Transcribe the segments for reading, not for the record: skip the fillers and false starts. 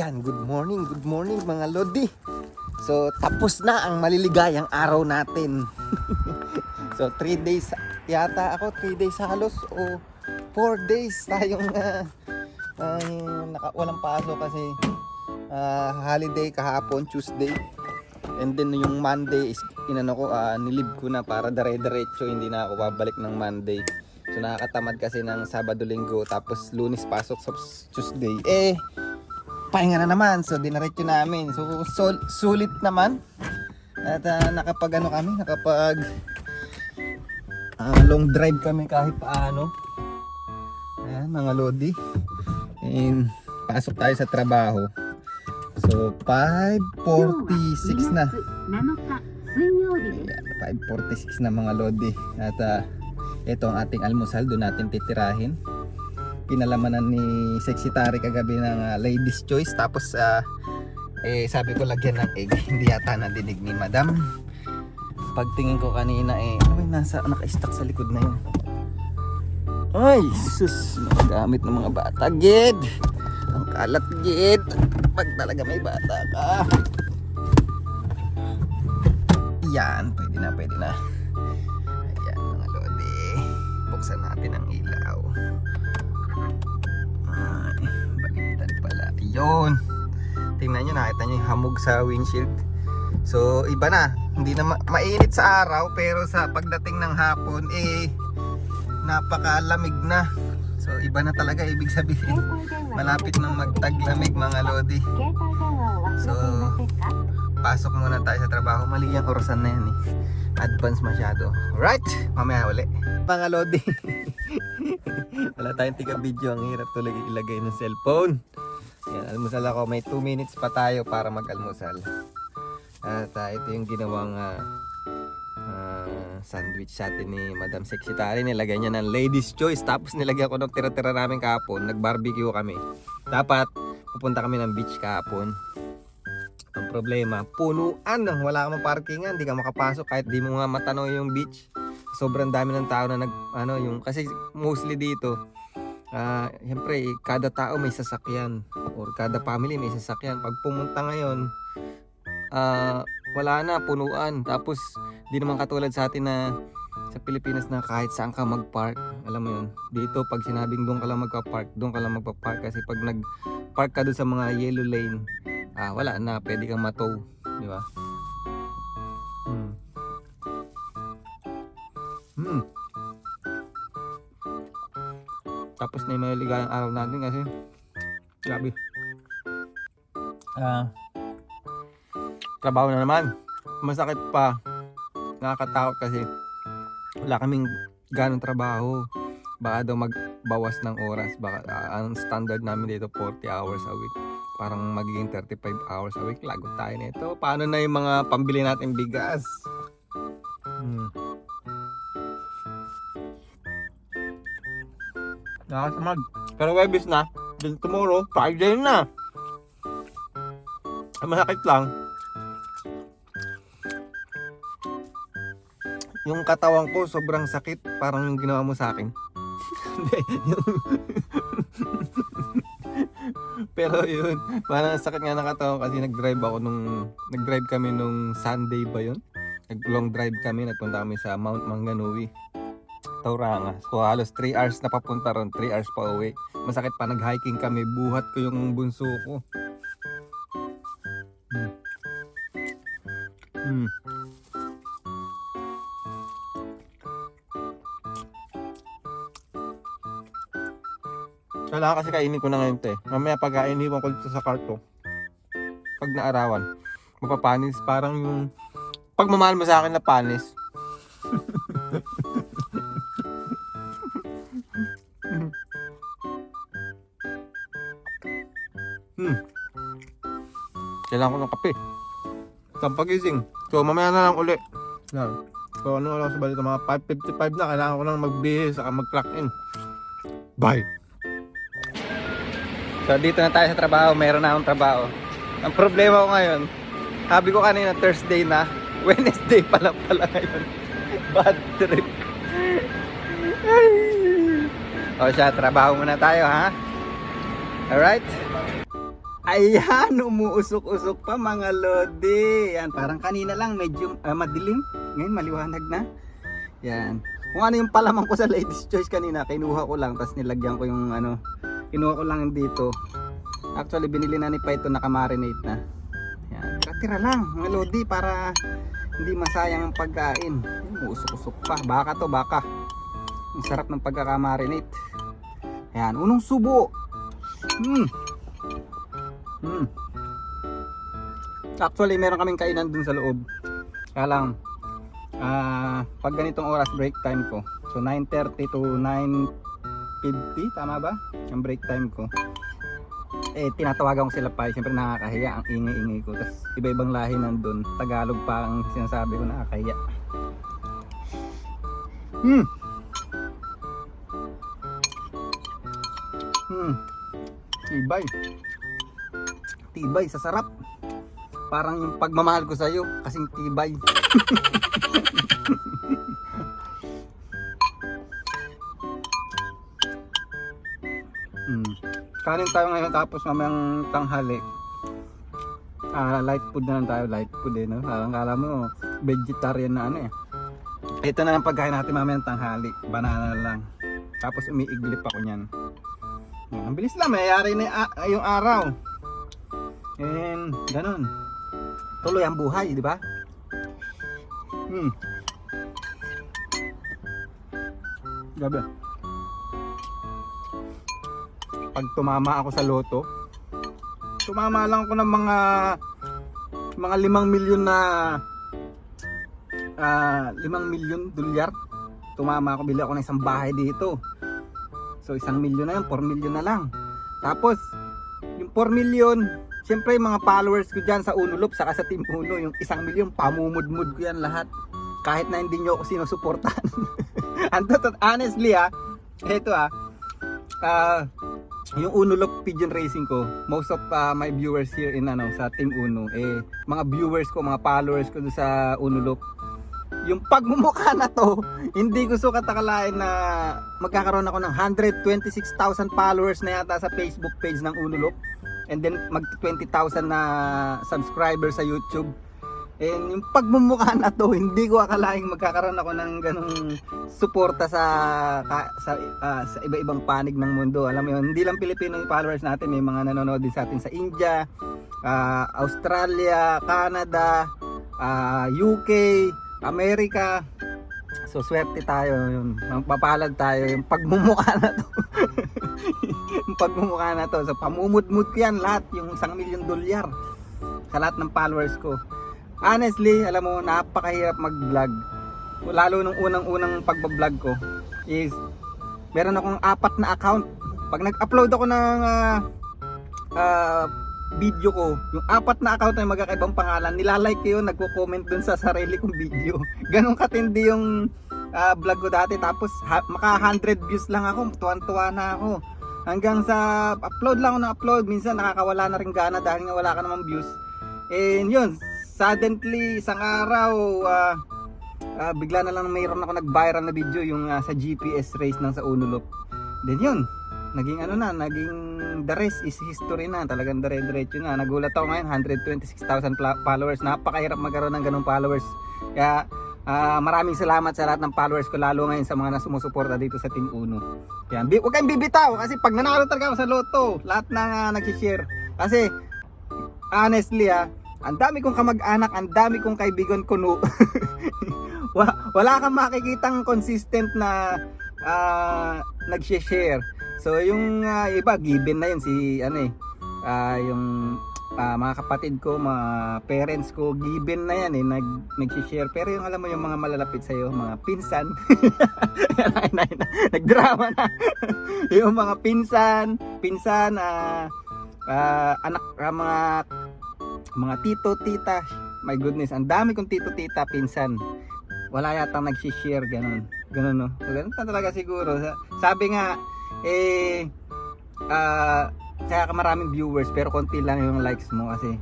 Yan, good morning mga Lodi. So, tapos na ang maliligayang araw natin. So, 3 days yata ako, 3 days halos o 4 days tayong walang pasok kasi holiday kahapon, Tuesday. And then yung Monday is nilib ko na para dire-diretso, hindi na ako babalik ng Monday. So, nakakatamad kasi ng Sabado, Linggo, tapos Lunes pasok sa Tuesday. Pahinga na naman, so dinaretso namin. So sulit naman. At nakapag long drive kami kahit paano. Ayan mga Lodi. And pasok tayo sa trabaho. So 5:46 na. Ayan, 5:46 na mga Lodi. At ito ang ating almusal, doon natin titirahin. Pinalamanan ni Sexy Tari kagabi ng Ladies Choice. Tapos sabi ko lagyan ng egg. Hindi yata nadinig ni Madam. Pagtingin ko kanina naka-stack sa likod na yun. Ay sus, magagamit ng mga bata gid. Ang kalat gid pag talaga may bata ka. Yan, pwede na. Ayan mga Lodi, buksan natin ang ilaw. Baliktad pala. Yun. Tingnan nyo, nakita nyo yung hamog sa windshield. So iba na. Hindi na mainit sa araw, pero sa pagdating ng hapon napakalamig na. So iba na talaga, ibig sabihin malapit nang magtaglamig mga Lodi. So pasok muna tayo sa trabaho. Mali yung orasan na yan advance masyado. Right, mamaya uli mga Lodi. Wala tayong tiga video, ang hirap tuloy ilagay ng cellphone. Yan, almusal ako, may 2 minutes pa tayo para mag-almusal. At ito yung ginawang sandwich sa atin ni Madam Sexy Tari. Nilagay niya ng Ladies Choice, tapos nilagyan ko ng tira-tira namin kahapon. Nag-barbecue kami. Dapat pupunta kami ng beach kahapon. Ang problema, punuan, wala kang parkingan, di ka makapasok kahit di mo nga matanaw yung beach. Sobrang dami ng tao na kasi mostly dito siyempre kada tao may sasakyan or kada family may sasakyan. Pag pumunta ngayon wala na, punuan. Tapos di naman katulad sa atin na sa Pilipinas na kahit saan ka mag-park. Alam mo yun, dito pag sinabing doon ka lang magpa-park kasi pag nag-park ka doon sa mga yellow lane, wala na, pwede kang matow, di ba? Tapos na yung maligayang araw natin kasi grabe. Trabaho na naman. Masakit pa. Nakakatakot kasi wala kaming ganong trabaho. Baka daw magbawas ng oras. Baka ang standard namin dito 40 hours a week. Parang magiging 35 hours a week. Lagot tayo nito. Paano na yung mga pambili natin bigas? Nakasamad. Pero Webis na. Then tomorrow, Friday na. Masakit lang. Yung katawan ko sobrang sakit. Parang yung ginawa mo sa akin. Pero yun, parang sakit nga ng katawan kasi nag-drive kami nung Sunday ba yun? Nag-long drive kami, nagpunta kami sa Mount Maunganui, Tauranga. So halos 3 hours na papunta ron, 3 hours pa uwi. Masakit pa, nag-hiking kami, buhat ko yung bunso ko. Kailangan kasi kainin ko na ngayon mamaya pag iniwan ko dito sa karto, pag naarawan mapapanis, parang yung pagmamahal mo sa akin na panis. Kailangan ko ng kape sa pagising. So mamaya na lang uli. So ano lang sa balita, mga 5:55 na. Kailangan ko lang magbihis saka mag-clock in. Bye. So dito na tayo sa trabaho, meron na akong trabaho. Ang problema ko ngayon, sabi ko kanina Thursday na, Wednesday pala ngayon. Bad trip. O siya, trabaho muna tayo ha. Alright. Ayan, umuusok-usok pa mga lodi. Yan, parang kanina lang medyo madilim. Ngayon maliwanag na. Yan. Kung ano yung palaman ko sa Lady's Choice kanina, kinuha ko lang, tapos nilagyan ko yung ano, kinuha ko lang dito. Actually, binili na ni Pa ito, nakamarinate na. Yan, tira lang mga lodi para hindi masayang ang pagkain. Umuusok-usok pa. Baka to, baka. Ang sarap ng pagkakamarinate. Yan, unang subo. Actually, meron kaming kainan dun sa loob. Kaya lang, pag ganitong oras break time ko, so 9:30 to 9:50, tama ba? Ang break time ko. Tinatawagan ko sila Pa. Siyempre nakakahiya ang ingay-ingay ko. Tapos iba-ibang lahi nandun. Tagalog pa ang sinasabi ko, nakakahiya. Tibay. Tibay sa sarap. Parang yung pagmamahal ko sa'yo, kasing tibay. Kanin tayo ngayon tapos mamayang tanghali. Light food na lang tayo, light food eh, no? Parang kala mo, vegetarian na ano eh. Ito na lang pagkain natin mamayang tanghali, banana lang. Tapos umiiglip ako niyan. Ang bilis lang, mayayari na yung araw. And ganun. Tuloy ang buhay, di ba? Gabi. Pag tumama ako sa loto, tumama lang ako ng mga 5 milyon na 5 milyon dolyar. Tumama ako, bili ako ng isang bahay dito. So 1 milyon na yun, 4 milyon na lang. Tapos yung 4 milyon, siyempre yung mga followers ko dyan sa Unulop saka sa Team Uno, yung 1 milyon, pamumudmud ko yan lahat. Kahit na hindi nyo ako sinusuportahan. Honestly ito yung Unulop Pigeon Racing ko, most of my viewers here in sa Team Uno, mga viewers ko, mga followers ko sa Unulop. Yung pagmumukha na to, hindi ko sukat akalain na magkakaroon ako ng 126,000 followers na yata sa Facebook page ng Unulop. And then mag 20,000 na subscribers sa YouTube. And yung pagmumukha na to, hindi ko akalaing magkakaroon ako ng ganung suporta sa iba-ibang panig ng mundo. Alam mo yun, hindi lang Pilipino yung followers natin, may mga nanonood din sa atin sa India, Australia, Canada, UK, Amerika. So swerte tayo, yun. Mapapalad tayo yung pagmumukha na to. Yung pagmumukha na to. So pamumudmud ko yan lahat, yung 1 milyon dolyar sa lahat ng followers ko. Honestly, alam mo, napakahirap mag-vlog. Lalo nung unang-unang pagbablog ko is meron akong 4 na account. Pag nag-upload ako ng video ko, yung 4 na account na magkakaibang pangalan, nilalike ko yun, nagko-comment dun sa sarili kong video. Ganon katindi yung vlog ko dati. Tapos maka 100 views lang ako, tuwan-tuwa na ako. Hanggang sa upload lang ako ng upload, minsan nakakawala na rin gana dahil nga wala ka namang views. And yun, suddenly isang araw bigla na lang mayroon ako nag-viral na video, yung sa GPS race ng sa Unulop. Then yun, naging naging the rest is history na. Talagang dire-diretso na. Nagulat ako ngayon, 126,000 followers. Napakahirap magkaroon ng ganung followers. Kaya maraming salamat sa lahat ng followers ko, lalo ngayon sa mga nasumusuporta dito sa Team Uno. Kaya huwag kayong bibitaw, kasi pag nanalo talaga ako sa loto, lahat na nag-share. Kasi honestly ang dami kong kamag-anak, ang dami kong kaibigan kuno. Wala kang makikitang consistent na nag-share. So yung iba given na yun, si yung mga kapatid ko, mga parents ko, given na yan nag-share. Pero yung alam mo, yung mga malalapit sa iyo, mga pinsan, nagdrama na. Yung mga pinsan, anak, mga tito, tita, my goodness, ang dami kong tito, tita, pinsan. Wala yata nag-share, ganun no. So ganun na talaga siguro. Sabi nga kaya ka maraming viewers pero konti lang yung likes mo, kasi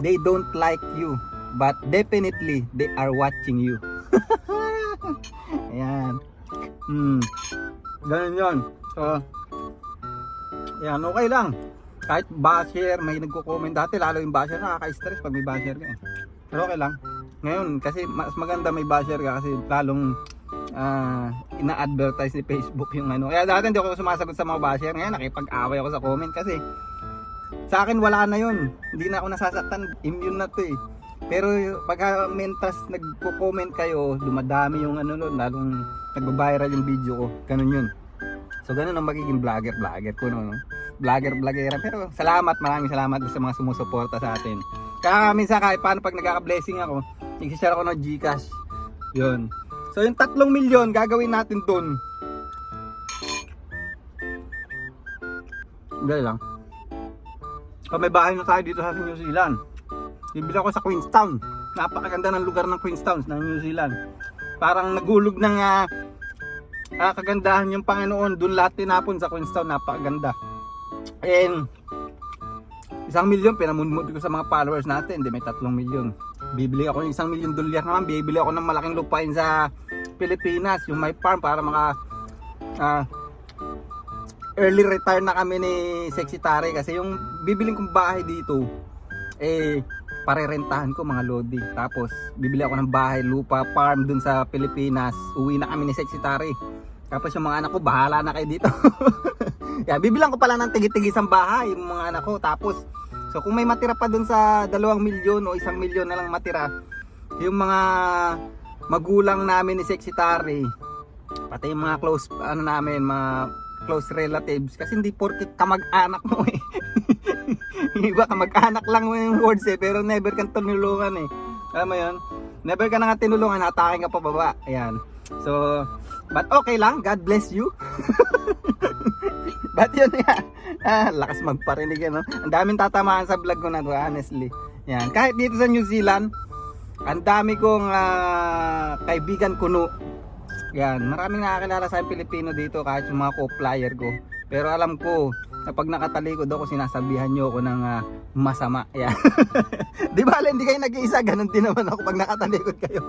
they don't like you, but definitely they are watching you. Ayan. Ganun yun. So ayan, okay lang. Kahit basher, may nagko-comment dati, lalo yung basher, nakaka-stress pag may basher ka. Pero okay lang. Ngayon, kasi mas maganda may basher ka kasi lalong ina-advertise ni Facebook yung ano. Kaya dati hindi ako sumasagot sa mga basher. Ngayon, nakipag-away ako sa comment kasi sa akin wala na yun. Hindi na ako nasasaktan. Immune na to eh. Pero pagka mentas nagko-comment kayo, dumadami yung ano nun, lalong nagba-viral yung video ko. Ganun yun. So ganun ang magiging vlogger ko no. Vlogger. Pero salamat, maraming salamat sa mga sumusuporta sa atin. Kaya minsan kahit paano pag nagkaka-blessing ako, nag-share ako ng Gcash. Yun. So yung 3 milyon gagawin natin dun. Dali lang. So may bahay na tayo dito sa New Zealand. Bibili ako sa Queenstown. Napakaganda ng lugar ng Queenstown ng New Zealand. Parang nagulog ng kagandahan yung Panginoon. Doon lahat tinapon sa Queenstown. Napakaganda. And 1 milyon pinamunmod ko sa mga followers natin. Hindi, may 3 milyon. Bibili ako ng $1 milyon naman. Bibili ako ng malaking lupain sa Pilipinas. Yung my farm para mga early retire na kami ni Sexy Tari. Kasi yung bibiling kong bahay dito parerentahan ko mga lodi. Tapos bibili ako ng bahay, lupa, farm dun sa Pilipinas. Uwi na kami ni Sexy Tari. Tapos yung mga anak ko, bahala na kayo dito. Yeah, bibilang ko pala ng tigi-tigisang bahay yung mga anak ko. Tapos so kung may matira pa dun sa 2 milyon o 1 milyon na lang matira, yung mga magulang namin ni Sexy Tari, pati yung mga close namin, mga close relatives, kasi hindi porket kamag-anak mo eh. Iba kamag-anak lang mo yung words eh, pero never kang tinulungan eh. Alam mo yun? Never ka na nga tinulungan, hatakin ka pa baba. Ayan. So, but okay lang, God bless you. But yun nga, lakas magparinig no? Ang daming tatamaan sa vlog ko na to, honestly. Yan. Kahit dito sa New Zealand, ang dami kong kaibigan kuno. Yan, maraming nakakilala sa Pilipino dito, kahit yung mga co-flyer ko. Pero alam ko, na pag nakatalikod ako, sinasabihan nyo ako ng masama. Yan. Di ba, hindi kayo nag-iisa, ganun din naman ako pag nakatalikod kayo.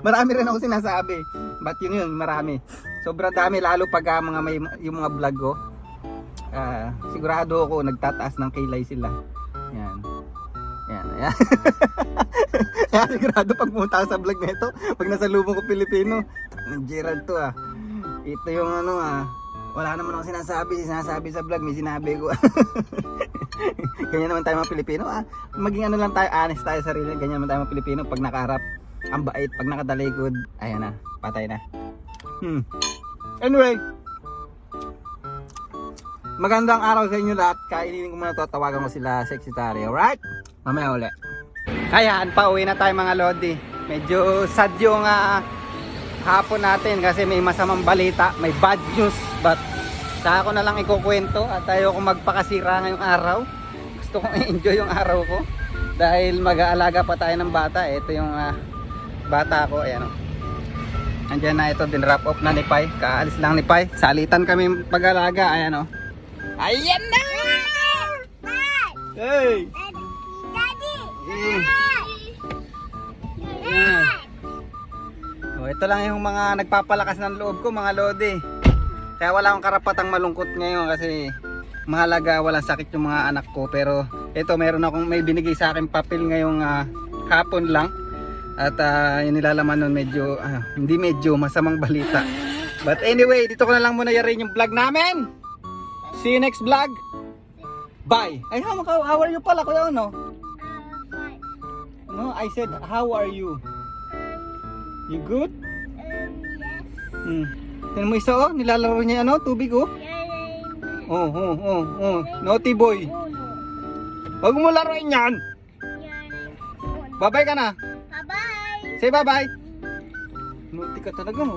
Marami rin ako sinasabi. But yun, marami. Sobrang dami, lalo pag yung mga vlog ko. Sigurado ako nagtataas ng kilay sila. Yan. Yan. Kaya sigurado pag pumunta ako sa vlog nito, pag nasa lubong ko Pilipino, ng Gerald to ito yung wala naman ako sinasabi sa vlog, may sinabi ko. Ganyan naman tayo mga Pilipino. Maging lang tayo, honest tayo sa sarili. Ganyan naman tayo mga Pilipino. Pag nakaharap, ang bait. Pag nakatalikod, ayan na, patay na. Anyway, magandang araw sa inyo lahat. Kainin ko muna to, tawagan ko sila Sexy Tari. Alright? Mamaya uli. Kayaan, pauwi na tayo mga lodi. Medyo sad yung hapon natin kasi may masamang balita, may bad news, but sa ako na lang ikukwento at ayoko magpakasira ngayong araw. Gusto kong i-enjoy yung araw ko dahil mag-aalaga pa tayo ng bata. Ito yung bata ko, ayan o. Andiyan na ito, din wrap up na ni Pai. Kaalis lang ni Pai. Salitan kami pag-alaga, ayan o. Ayan na! Hey! Daddy! Ayan. Ito lang yung mga nagpapalakas ng loob ko mga lodi. Kaya wala akong karapatang malungkot ngayon kasi mahalaga, walang sakit yung mga anak ko. Pero ito, meron akong may binigay sa akin papel ngayong hapon lang. At yung nilalaman nun medyo, hindi medyo, masamang balita. But anyway, dito ko na lang muna yarin yung vlog namin. See you next vlog. Bye. Ay, how are you pala kuya no? No, I said how are you? You good? Yes. Tignan mo isa nilalaro niya tubig Naughty boy. Huwag mo laruin yan. Bye-bye ka na. Bye-bye. Say bye-bye. Naughty ka talaga,